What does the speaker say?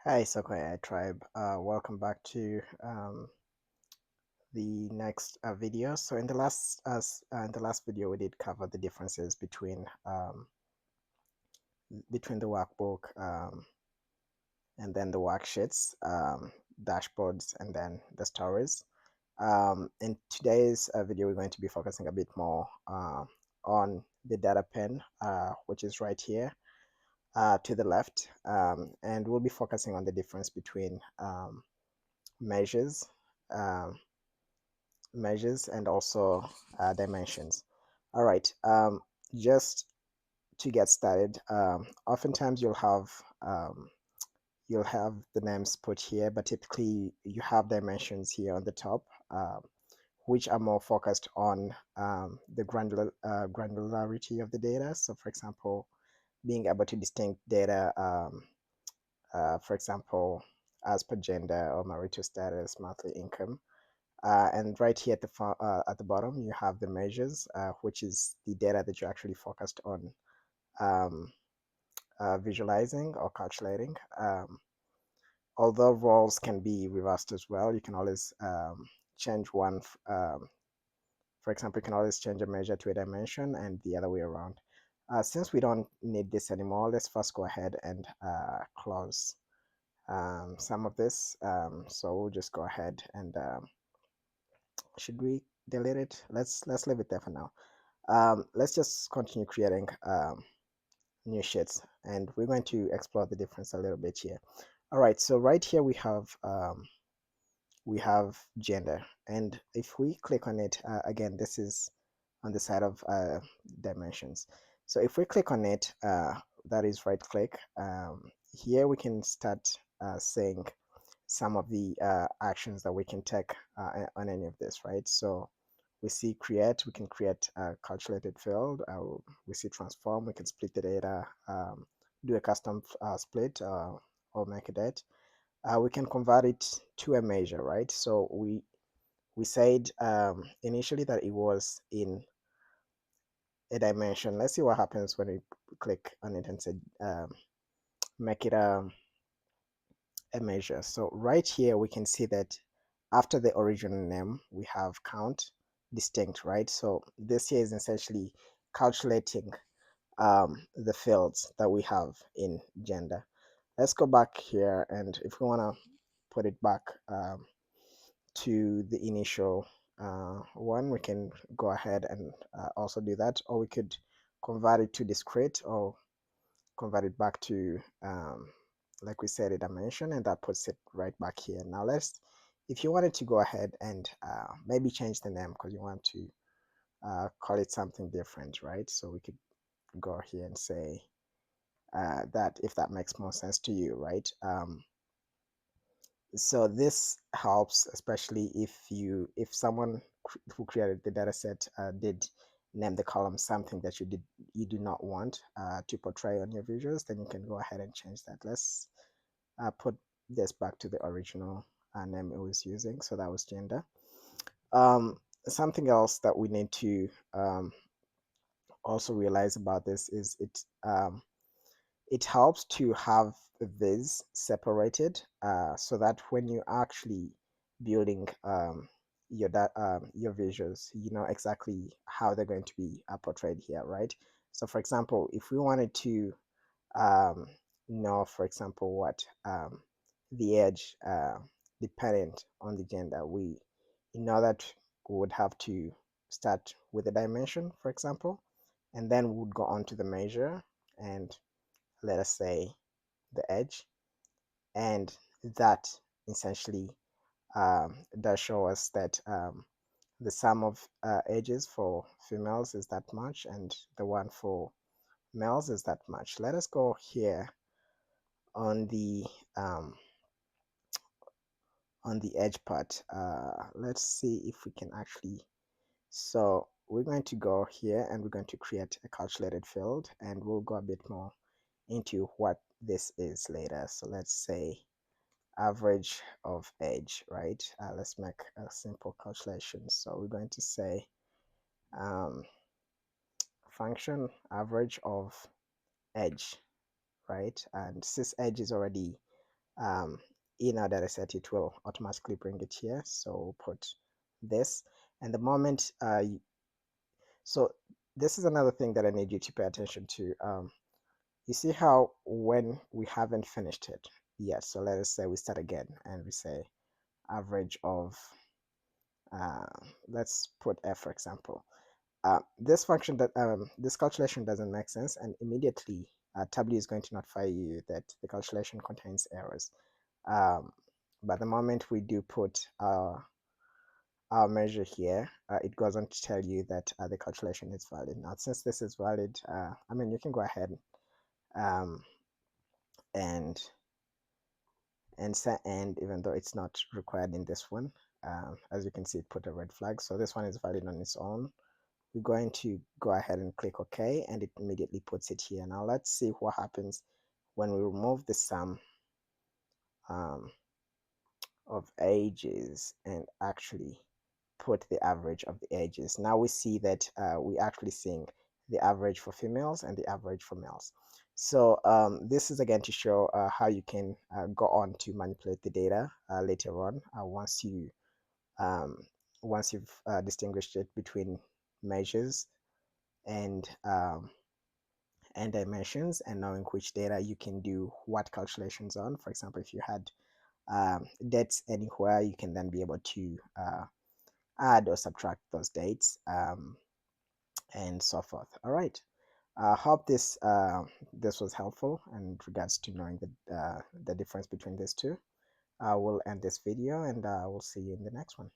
Hi, Sokoya Tribe. Welcome back to the next video. So in the last video, we did cover the differences between the workbook and then the worksheets, dashboards, and then the stories. In today's video, we're going to be focusing a bit more on the data pen, which is right here to the left, and we'll be focusing on the difference between measures. Um, Measures and also dimensions. All right, just to get started, oftentimes you'll have the names put here, but typically you have dimensions here on the top, which are more focused on the granularity of the data. So, for example, being able to distinct data, for example, as per gender or marital status, monthly income. And right here at the bottom, you have the measures, which is the data that you're actually focused on um, visualizing or calculating. Although roles can be reversed as well, you can always change one. For example, you can always change a measure to a dimension and the other way around. Since we don't need this anymore, let's first go ahead and close some of this. So we'll just go ahead and should we delete it? Let's leave it there for now. Let's just continue creating new sheets, and we're going to explore the difference a little bit here. All right, so right here we have gender, and if we click on it again, this is on the side of dimensions. So if we click on it, that is right click, here we can start saying some of the actions that we can take on any of this, right? So we see create, we can create a calculated field. We see transform, we can split the data, do a custom split or make a date. We can convert it to a measure, right? So we said initially that it was in a dimension. Let's see what happens when we click on it and say make it a measure. So right here we can see that after the original name we have count distinct, right? So this here is essentially calculating the fields that we have in gender. Let's go back here, and if we want to put it back to the initial one, we can go ahead and also do that, or we could convert it to discrete or convert it back to like we said a dimension, and that puts it right back here. Now let's, if you wanted to go ahead and maybe change the name because you want to call it something different, right? So we could go here and say that, if that makes more sense to you, right? So this helps, especially if someone who created the data set did name the column something that you do not want to portray on your visuals, then you can go ahead and change that. Let's put this back to the original name it was using. So that was gender. Um, Something else that we need to also realize about this is it helps to have this separated so that when you actually building your visuals, you know exactly how they're going to be portrayed here, right? So for example, if we wanted to um, know, for example, what the edge dependent on the gender, we know that we would have to start with a dimension, for example, and then we would go on to the measure, and let us say the edge, and that essentially does show us that the sum of edges for females is that much, and the one for males is that much. Let us go here on um, the edge part. Let's see if we can actually. So we're going to go here and we're going to create a calculated field, and we'll go a bit more into what this is later. So let's say average of edge, right? Let's make a simple calculation. So we're going to say um, function average of edge, right? And since edge is already in our data set, it will automatically bring it here. So we'll put this, and the moment so this is another thing that I need you to pay attention to. You see how when we haven't finished it yet, so let us say we start again and we say average of uh, let's put f, for example. This function, that this calculation doesn't make sense, and immediately Tableau is going to notify you that the calculation contains errors. But the moment we do put our measure here, it goes on to tell you that the calculation is valid. Now, since this is valid, I mean, you can go ahead um, and and even though it's not required in this one, as you can see, it put a red flag. So this one is valid on its own. We're going to go ahead and click OK, and it immediately puts it here. Now let's see what happens when we remove the sum um, of ages and actually put the average of the ages. Now we see that we actually seeing the average for females and the average for males. So this is again to show how you can go on to manipulate the data later on um, once you've distinguished it between measures and dimensions, and knowing which data you can do what calculations on. For example, if you had dates anywhere, you can then be able to add or subtract those dates, and so forth. All right. I hope this was helpful in regards to knowing the difference between these two. I will end this video, and we'll see you in the next one.